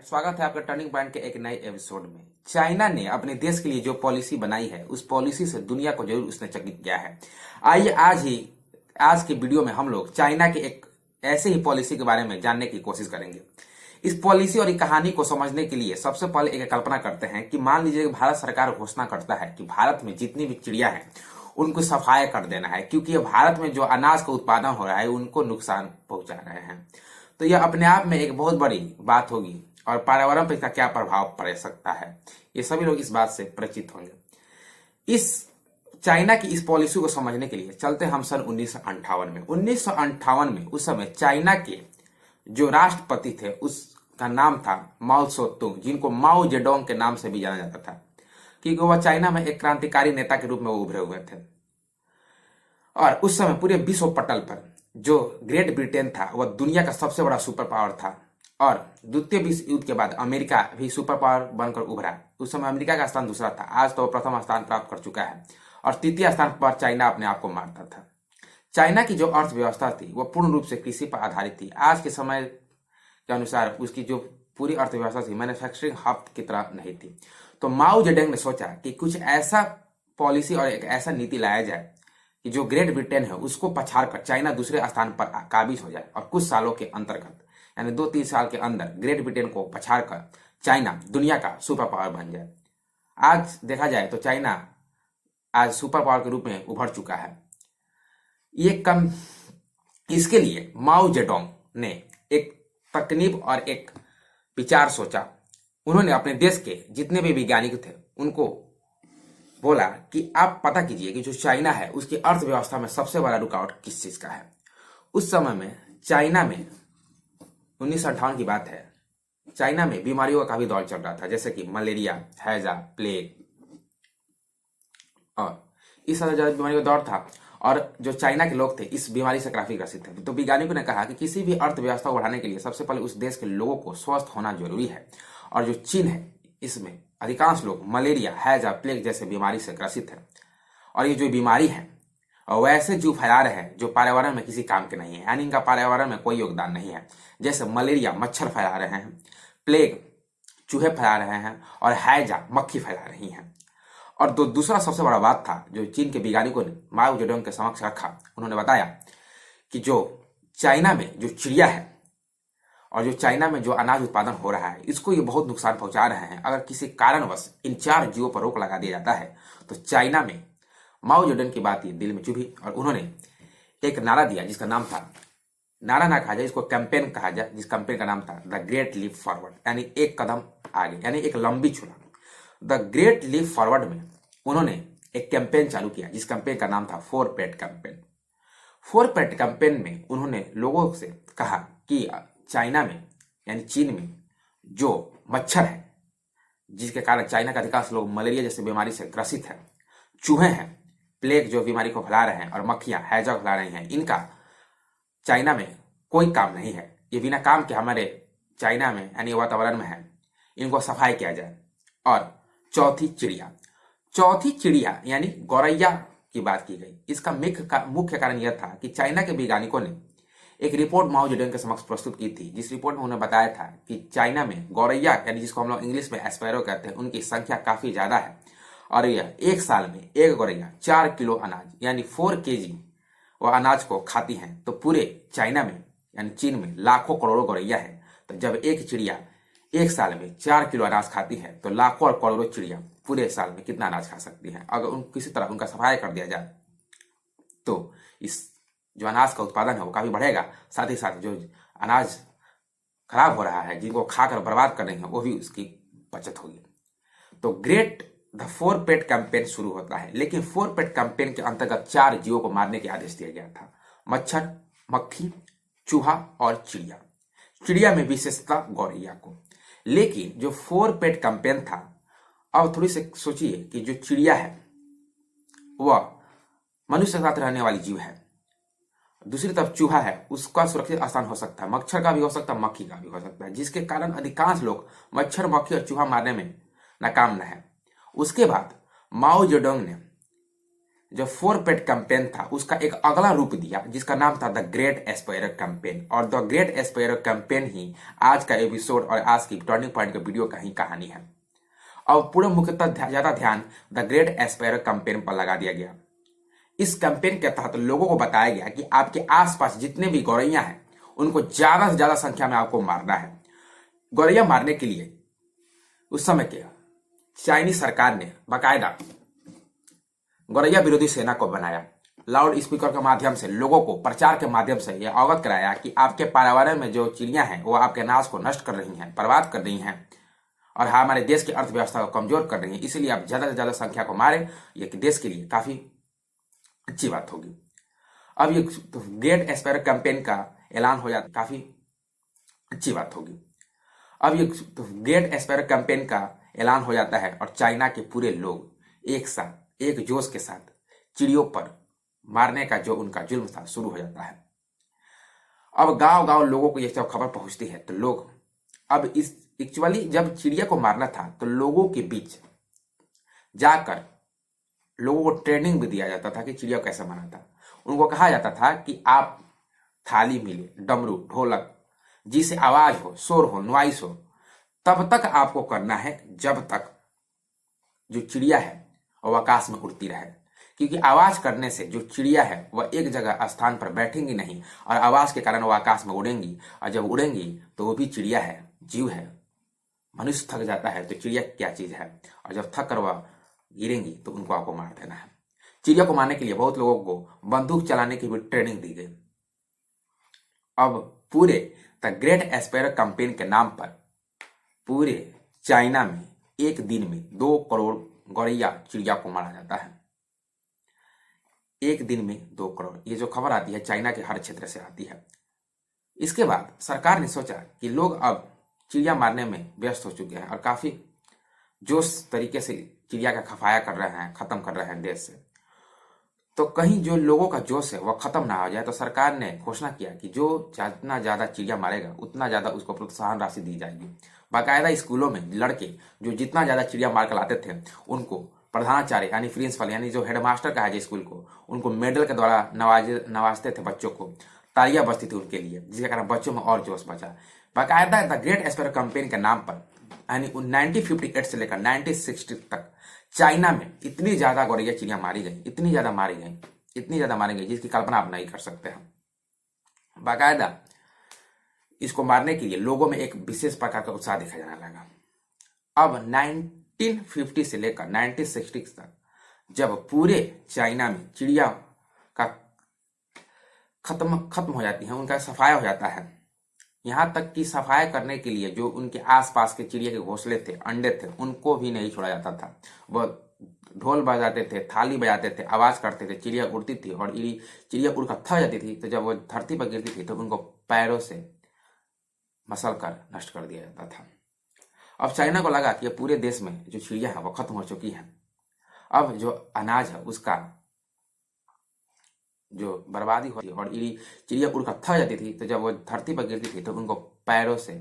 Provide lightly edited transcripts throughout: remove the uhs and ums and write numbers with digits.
स्वागत है आपका टर्निंग पॉइंट के एक नए एपिसोड में। चाइना ने अपने देश के लिए जो पॉलिसी बनाई है उस पॉलिसी से दुनिया को जरूर उसने चकित किया है। आइए आज के वीडियो में हम लोग चाइना के एक ऐसे ही पॉलिसी के बारे में जानने की कोशिश करेंगे। इस पॉलिसी और कहानी को समझने के लिए सबसे पहले एक कल्पना करते हैं कि मान लीजिए भारत सरकार घोषणा करता है कि भारत में जितनी भी चिड़िया है उनको सफाया कर देना है, क्योंकि भारत में जो अनाज का उत्पादन हो रहा है उनको नुकसान पहुंचा रहे हैं। तो यह अपने आप में एक बहुत बड़ी बात होगी और पर्यावरण पर इसका क्या प्रभाव पड़ सकता है, ये सभी लोग इस बात से परिचित होंगे। इस चाइना की इस पॉलिसी को समझने के लिए चलते हम सन 1958 में। 1958 में उस समय चाइना के जो राष्ट्रपति थे उसका नाम था माओ त्से-तुंग, जिनको माओ जेडोंग के नाम से भी जाना जाता था, क्योंकि वह चाइना में एक क्रांतिकारी नेता के रूप में वो उभरे हुए थे। और उस समय पूरे विश्व पटल पर जो ग्रेट ब्रिटेन था वह दुनिया का सबसे बड़ा सुपर पावर था और द्वितीय विश्व युद्ध के बाद अमेरिका भी सुपर पावर बनकर उभरा। उस समय अमेरिका का स्थान दूसरा था, आज तो वह प्रथम स्थान प्राप्त कर चुका है और तृतीय स्थान पर चाइना अपने आप को मारता था। चाइना की जो अर्थव्यवस्था थी वह पूर्ण रूप से कृषि पर आधारित थी। आज के समय के अनुसार उसकी जो पूरी अर्थव्यवस्था थी मैन्युफैक्चरिंग हब की तरह नहीं थी। तो माओ जेडोंग ने सोचा कि कुछ ऐसा पॉलिसी और एक ऐसा नीति लाया जाए कि जो ग्रेट ब्रिटेन है उसको पछाड़ कर चाइना दूसरे स्थान पर काबिज हो जाए और कुछ सालों के अंतर्गत यानी 2-3 साल के अंदर ग्रेट ब्रिटेन को पछाड़ कर चाइना दुनिया का सुपर पावर बन जाए। आज देखा जाए तो चाइना आज सुपर पावर के रूप में उभर चुका है। इसके लिए माओ जेडोंग ने एक तकनीक और एक विचार सोचा। उन्होंने अपने देश के जितने भी वैज्ञानिक थे उनको बोला कि आप पता कीजिए कि जो चाइना है उसकी अर्थव्यवस्था में सबसे बड़ा रुकावट किस चीज का है। उस समय में चाइना में 1958 की बात है, चाइना में बीमारियों का काफी दौर चल रहा था, जैसे कि मलेरिया, हैजा, प्लेग और इस तरह ज्यादा बीमारियों का दौर था और जो चाइना के लोग थे इस बीमारी से काफी ग्रसित थे। तो वैज्ञानिकों ने कहा कि किसी भी अर्थव्यवस्था को बढ़ाने के लिए सबसे पहले उस देश के लोगों को स्वस्थ होना जरूरी है और जो चीन है इसमें अधिकांश लोग मलेरिया, हैजा, प्लेग जैसे बीमारी से ग्रसित है और ये जो बीमारी है वैसे जीव फैला रहे हैं जो पर्यावरण में किसी काम के नहीं है, यानी इनका पर्यावरण में कोई योगदान नहीं है। जैसे मलेरिया मच्छर फैला रहे हैं, प्लेग चूहे फैला रहे हैं और हैजा मक्खी फैला रही हैं। और दूसरा सबसे बड़ा बात था जो चीन के वैज्ञानिकों ने माओ जेडोंग के समक्ष रखा। उन्होंने बताया कि जो चाइना में जो चिड़िया है और जो चाइना में जो अनाज उत्पादन हो रहा है इसको ये बहुत नुकसान पहुंचा रहे हैं। अगर किसी कारणवश इन 4 जीवों पर रोक लगा दिया जाता है तो चाइना में माओ जेडोंग की बात ये दिल में चुभी और उन्होंने एक नारा दिया जिसका नाम था, नारा ना कहा जाए इसको कैंपेन कहा जाए, जिस कैंपेन का नाम था द ग्रेट लीप फॉरवर्ड, यानी एक कदम आगे, यानी एक लंबी छुलांग। द ग्रेट लीप फॉरवर्ड में उन्होंने एक कैंपेन चालू किया जिस कैंपेन का नाम था 4 पेट कैंपेन। 4 पेट कैंपेन में उन्होंने लोगों से कहा कि चाइना में यानी चीन में जो मच्छर है जिसके कारण चाइना का अधिकांश लोग मलेरिया जैसी बीमारी से ग्रसित है, चूहे हैं प्लेग जो बीमारी को फैला रहे हैं और मक्खियां हैजा फैला रही हैं, इनका चाइना में कोई काम नहीं है। ये बिना काम के हमारे चाइना में यानी वातावरण में है, इनको सफाई किया जाए। और चौथी चिड़िया यानी गौरैया की बात की गई। इसका मुख्य कारण यह था कि चाइना के वैज्ञानिकों ने एक रिपोर्ट माओ जेडोंग के समक्ष प्रस्तुत की थी, जिस रिपोर्ट में उन्होंने बताया था कि चाइना में गौरैया यानी जिसको हम लोग इंग्लिश में एस्पैरो कहते हैं उनकी संख्या काफी ज्यादा है और यह एक साल में एक गौरैया 4 किलो अनाज यानी 4 kg वह अनाज को खाती हैं। तो पूरे चाइना में यानी चीन में लाखों करोड़ों गौरैया है। तो जब एक चिड़िया एक साल में 4 किलो अनाज खाती है तो लाखों और करोड़ों चिड़िया पूरे साल में कितना अनाज खा सकती है। अगर किसी तरह उनका सफाया कर दिया जाए तो इस जो अनाज का उत्पादन है वो काफी बढ़ेगा, साथ ही साथ जो अनाज खराब हो रहा है जिनको खाकर बर्बाद कर रहे हैं वो भी उसकी बचत होगी। तो द 4 पेट कैंपेन शुरू होता है, लेकिन 4 पेट कैंपेन के अंतर्गत 4 जीवों को मारने के आदेश दिया गया था, मच्छर, मक्खी, चूहा और चिड़िया। चिड़िया में विशेषता गौरैया को। लेकिन जो 4 पेट कैंपेन था, अब थोड़ी से सोचिए कि जो चिड़िया है वह मनुष्य के साथ रहने वाली जीव है, दूसरी तरफ चूहा है उसका सुरक्षित स्थान हो सकता है, मच्छर का भी हो सकता है, मक्खी का भी हो सकता है, जिसके कारण अधिकांश लोग मच्छर, मक्खी और चूहा मारने में नाकाम न है। उसके बाद माओ जेडोंग ने जो 4 पेट कैंपेन था उसका एक अगला रूप दिया जिसका नाम था द ग्रेट एस्पायरर कैंपेन। और द ग्रेट एस्पायरर कैंपेन ही आज का एपिसोड और आज की टर्निंग पॉइंट का वीडियो का ही कहानी है। अब पूरा मुख्यतः ज्यादा ध्यान द ग्रेट एस्पायरर कैंपेन पर लगा दिया गया। इस कैंपेन के तहत लोगों को बताया गया कि आपके आसपास जितने भी गौरैया हैं उनको ज्यादा से ज्यादा संख्या में आपको मारना है। गौरैया मारने के लिए उस समय के चाइनीज सरकार ने बाकायदा गौरैया विरोधी सेना को बनाया। लाउड स्पीकर के माध्यम से लोगों को प्रचार के माध्यम से यह अवगत कराया कि आपके पर्यावरण में जो चिड़ियां हैं वो आपके अनाज को नष्ट कर रही हैं, बर्बाद कर रही हैं और हमारे देश की अर्थव्यवस्था को कमजोर कर रही हैं। इसीलिए आप ज्यादा से ज्यादा संख्या को मारें, ये देश के लिए काफी अच्छी बात होगी। अब ये ग्रेट एस्पायरर कैंपेन का ऐलान हो जाता, काफी अच्छी बात होगी। अब ये ग्रेट एस्पायरर कैंपेन का ऐलान हो जाता है और चाइना के पूरे लोग एक साथ एक जोश के साथ चिड़ियों पर मारने का जो उनका जुल्म था शुरू हो जाता है। अब गांव गांव लोगों को यह सब खबर पहुंचती है तो लोग अब इस एक्चुअली जब चिड़िया को मारना था तो लोगों के बीच जाकर लोगों को ट्रेनिंग भी दिया जाता था कि चिड़िया को कैसे मारना था। उनको कहा जाता था कि आप थाली मिले, डमरू, ढोलक, जिसे आवाज हो, शोर हो, नॉइस हो, तब तक आपको करना है जब तक जो चिड़िया है वह आकाश में उड़ती रहे। क्योंकि आवाज करने से जो चिड़िया है वह एक जगह स्थान पर बैठेंगी नहीं और आवाज के कारण वह आकाश में उड़ेंगी, और जब उड़ेंगी तो वो भी चिड़िया है, जीव है। मनुष्य थक जाता है तो चिड़िया क्या चीज है, और जब थक कर वह गिरेंगी तो उनको आपको मार देना है। चिड़िया को मारने के लिए बहुत लोगों को बंदूक चलाने की भी ट्रेनिंग दी गई। अब पूरे द ग्रेट एस्पायरर कैंपेन के नाम पर पूरे चाइना में एक दिन में 2 करोड़ गौरैया चिड़िया को मारा जाता है। एक दिन में 2 करोड़, ये जो खबर आती है चाइना के हर क्षेत्र से आती है। इसके बाद सरकार ने सोचा कि लोग अब चिड़िया मारने में व्यस्त हो चुके हैं और काफी जोश तरीके से चिड़िया का खफाया कर रहे हैं, खत्म कर रहे हैं देश से। तो कहीं जो लोगों का जोश है वह खत्म ना हो जाए तो सरकार ने घोषणा किया कि जो जितना ज्यादा चिड़िया मारेगा उतना ज्यादा उसको प्रोत्साहन राशि दी जाएगी। बाकायदा स्कूलों में लड़के जो जितना ज्यादा चिड़िया मार कर लाते थे उनको प्रधानाचार्य यानी प्रिंसिपल यानी जो हेडमास्टर कहा जाए स्कूल को, उनको मेडल के द्वारा नवाजते थे, बच्चों को तालियां बजती थी उनके लिए, जिसके कारण बच्चों में और जोश बचा। बाकायदा द ग्रेट एस्पायरर कैंपेन के नाम पर यानी 1958 से लेकर 1960 तक चाइना में इतनी ज्यादा गौरैया चिड़िया मारी गई, इतनी ज्यादा मारी गई जिसकी कल्पना आप नहीं कर सकते हैं। बाकायदा इसको मारने के लिए लोगों में एक विशेष प्रकार का उत्साह देखा जाने लगा। अब 1950 से लेकर 1960 तक जब पूरे चाइना में चिड़िया का खत्म हो जाती है, उनका सफाया हो जाता है, यहाँ तक कि सफाई करने के लिए जो उनके आसपास के चिड़िया के घोंसले थे, अंडे थे, उनको भी नहीं छोड़ा जाता था। वह ढोल बजाते थे, थाली बजाते थे, आवाज करते थे, चिड़िया उड़ती थी और चिड़िया उड़कर थक जाती थी तो जब वो धरती पर गिरती थी तो उनको पैरों से मसल कर नष्ट कर दिया जाता था। अब चाइना को लगा कि पूरे देश में जो चिड़िया है वो खत्म हो चुकी है। अब जो अनाज है उसका जो बर्बादी होती और चिड़िया उड़कर थक जाती थी तो जब वो धरती पर गिरती थी तो उनको पैरों से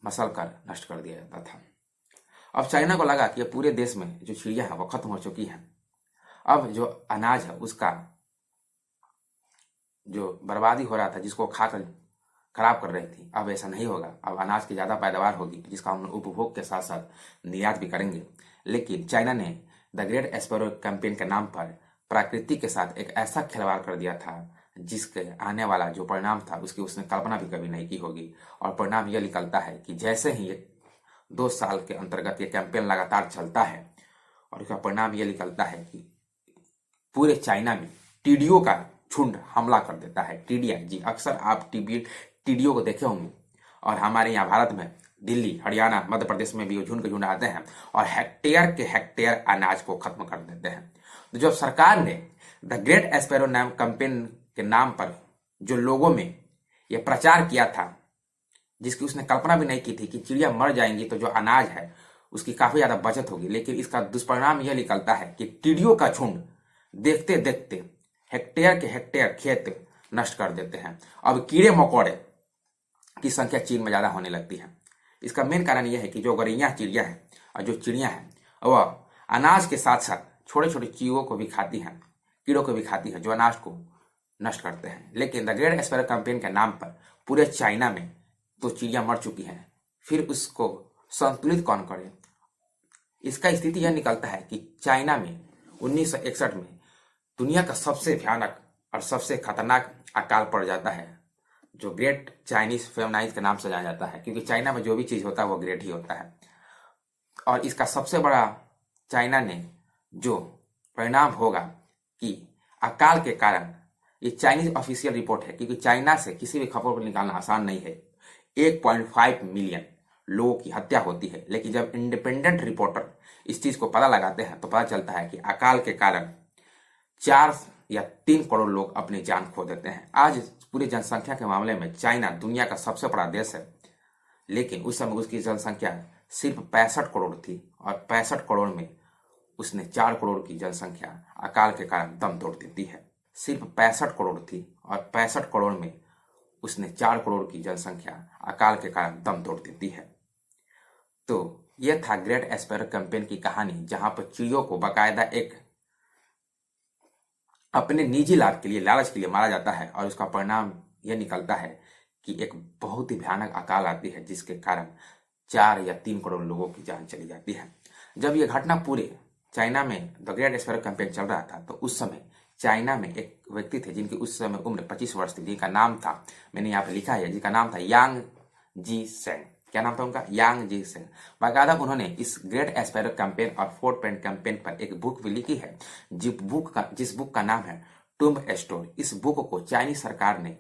मसल कर नष्ट कर दिया जाता था। अब चाइना को लगा कि पूरे देश में जो चिड़िया है वो खत्म हो चुकी है। अब जो अनाज है उसका जो बर्बादी हो रहा था, जिसको खाकर खराब कर रही थी, अब ऐसा नहीं होगा। अब अनाज की ज्यादा पैदावार होगी जिसका हम उपभोग के साथ साथ निर्यात भी करेंगे। लेकिन चाइना ने द ग्रेट एस्पायरर कैंपेन के नाम पर प्रकृति के साथ एक ऐसा खिलवाड़ कर दिया था जिसके आने वाला जो परिणाम था उसकी उसने कल्पना भी कभी नहीं की होगी। और परिणाम यह निकलता है कि जैसे ही ये 2 साल के अंतर्गत ये कैंपेन लगातार चलता है और इसका परिणाम यह निकलता है कि पूरे चाइना में टीडियो का झुंड हमला कर देता है। टीडिया, जी अक्सर आप टीडियो को देखे होंगे और हमारे यहाँ भारत में दिल्ली, हरियाणा, मध्य प्रदेश में भी वो झुंड के झुंड आते हैं और हेक्टेयर के हेक्टेयर अनाज को खत्म कर देते हैं। तो जब सरकार ने द ग्रेट एस्पायरर नाम कैंपेन के नाम पर जो लोगों में ये प्रचार किया था, जिसकी उसने कल्पना भी नहीं की थी कि चिड़िया मर जाएंगी तो जो अनाज है उसकी काफी ज्यादा बचत होगी, लेकिन इसका दुष्परिणाम यह निकलता है कि टीडियों का झुंड देखते देखते हेक्टेयर के हेक्टेयर खेत नष्ट कर देते हैं। अब कीड़े मकोड़े की संख्या चीन में ज्यादा होने लगती है। इसका मेन कारण यह है कि जो गौरैया चिड़िया है और जो चिड़िया है वह अनाज के साथ साथ छोटे छोटे चीजों को भी खाती हैं, कीड़ों को भी खाती है जो अनाज को नष्ट करते हैं। लेकिन द ग्रेट स्पैरो कैंपेन के नाम पर पूरे चाइना में तो चिड़िया मर चुकी हैं, फिर उसको संतुलित कौन करे। इसका स्थिति यह निकलता है कि चाइना में 1961 में दुनिया का सबसे भयानक और सबसे खतरनाक अकाल पड़ जाता है, जो ग्रेट चाइनीज फेमनाइज के नाम से जाना जाता है, क्योंकि चाइना में जो भी चीज होता है वो ग्रेट ही होता है। और इसका सबसे बड़ा चाइना ने जो परिणाम होगा कि अकाल के कारण, ये चाइनीज ऑफिशियल रिपोर्ट है, क्योंकि चाइना से किसी भी खबर को निकालना आसान नहीं है, 1.5 मिलियन लोगों की हत्या होती है। लेकिन जब इंडिपेंडेंट रिपोर्टर इस चीज को पता लगाते हैं तो पता चलता है कि अकाल के कारण 4 या 3 करोड़ लोग अपनी जान खो देते हैं। आज पूरी जनसंख्या के मामले में चाइना दुनिया का सबसे बड़ा देश है, लेकिन उस समय उसकी जनसंख्या सिर्फ 65 करोड़ थी, और 65 करोड़ में उसने 4 करोड़ की जनसंख्या अकाल के कारण दम तोड़ देती है। सिर्फ 65 करोड़ थी, और 65 करोड़ में उसने 4 करोड़ की जनसंख्या अकाल के कारण दम तोड़ देती है। तो यह था ग्रेट स्पैरो कैंपेन की कहानी, जहां पर चिड़ियों को बाकायदा एक अपने निजी लाभ के लिए, लालच के लिए मारा जाता है, और उसका परिणाम यह निकलता है कि एक बहुत ही भयानक अकाल आती है, जिसके कारण 4 या 3 करोड़ लोगों की जान चली जाती है। जब यह घटना पूरे चाइना में द ग्रेट स्पैरो कैंपेन चल रहा था, तो उस समय चाइना में एक व्यक्ति थे जिनकी उस समय उम्र 25 वर्ष थी, जिनका नाम था, मैंने यहाँ पे लिखा है, जिनका नाम था यांग जी सेंग। क्या नाम था उनका? यांग जी सेंग। बाकायदा उन्होंने इस ग्रेट स्पैरो कैंपेन और 4 पॉइंट कैंपेन पर एक बुक भी लिखी है, जिस बुक का नाम है टुम्ब स्टोर। इस बुक को चाइनीज सरकार ने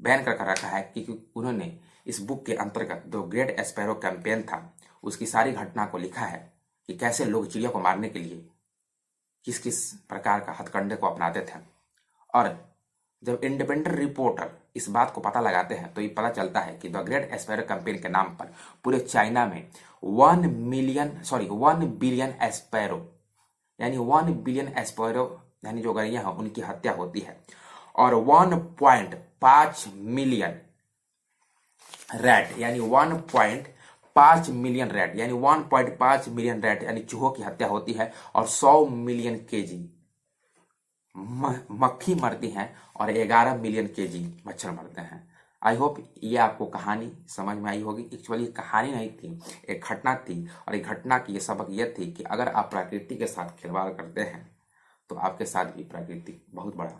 बैन कर रखा है, क्योंकि उन्होंने इस बुक के अंतर्गत जो ग्रेट स्पैरो कैंपेन था उसकी सारी घटना को लिखा है, कि कैसे लोग चिड़िया को मारने के लिए किस किस प्रकार का हथकंडे को अपनाते थे। और जब इंडिपेंडेंट रिपोर्टर इस बात को पता लगाते हैं तो ये पता चलता है कि द ग्रेट स्पैरो कैंपेन के नाम पर पूरे चाइना में 1 बिलियन स्पैरो, यानी 1 बिलियन स्पैरो यानी जो गैया हैं उनकी हत्या होती है, और 1.5 मिलियन रैट यानी 1.5 मिलियन रैट यानी 1.5 मिलियन रैट यानी चूहों की हत्या होती है, और 100 मिलियन केजी मक्खी मरती हैं, और 11 मिलियन केजी मच्छर मरते हैं। आई होप ये आपको कहानी समझ में आई होगी। एक्चुअली कहानी नहीं थी, एक घटना थी, और एक घटना की ये सबक यह थी कि अगर आप प्रकृति के साथ खिलवाड़ करते हैं तो आपके साथ भी प्रकृति बहुत बड़ा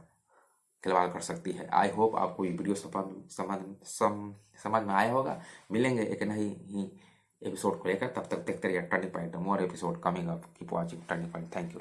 खिलवाड़ कर सकती है। आई होप आपको ये वीडियो समझ में आया होगा। मिलेंगे एक नई ही एपिसोड को लेकर, तब तक देखते रहिए turning point. More episode coming up, keep watching turning point. Thank you.